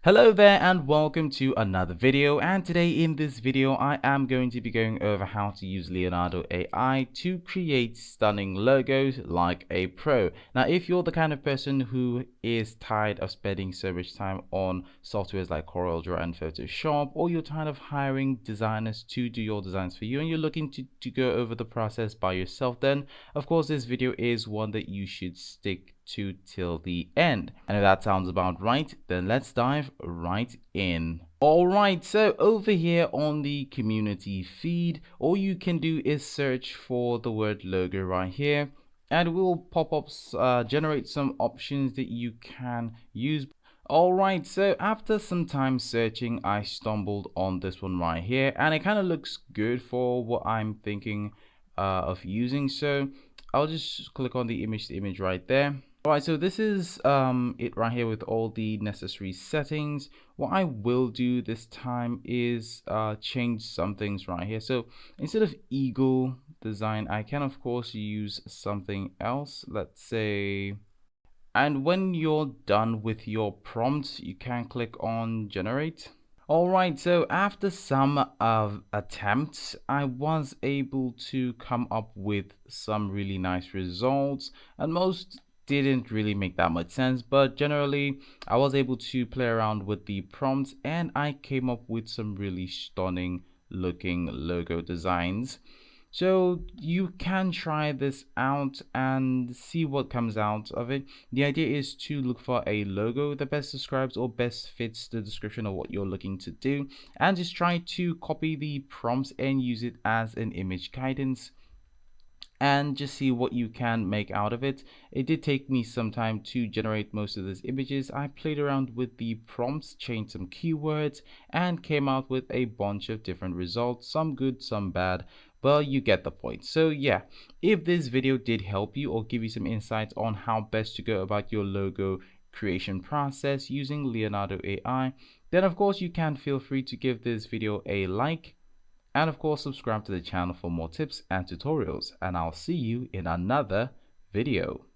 Hello there and welcome to another video, and today in this video I am going to be going over how to use Leonardo AI to create stunning logos like a pro. Now if you're the kind of person who is tired of spending so much time on softwares like CorelDRAW and Photoshop, or you're tired of hiring designers to do your designs for you and you're looking to go over the process by yourself, then of course this video is one that you should stick to till the end. And if that sounds about right, then let's dive right in. Alright, so over here on the community feed, all you can do is search for the word logo right here, and it will pop up generate some options that you can use. Alright, so after some time searching, I stumbled on this one right here, and it kind of looks good for what I'm thinking of using. So I'll just click on the image right there. Alright, so this is it right here with all the necessary settings. What I will do this time is change some things right here. So instead of eagle design, I can of course use something else. Let's say, and when you're done with your prompt, you can click on generate. Alright, so after some attempts, I was able to come up with some really nice results, and most didn't really make that much sense, but generally I was able to play around with the prompts and I came up with some really stunning looking logo designs. So you can try this out and see what comes out of it. The idea is to look for a logo that best describes or best fits the description of what you're looking to do, and just try to copy the prompts and use it as an image guidance and just see what you can make out of it. It did take me some time to generate most of these images. I played around with the prompts, changed some keywords, and came out with a bunch of different results, some good, some bad, but you get the point. So yeah, if this video did help you or give you some insights on how best to go about your logo creation process using Leonardo AI, then of course you can feel free to give this video a like, and of course subscribe to the channel for more tips and tutorials, and I'll see you in another video.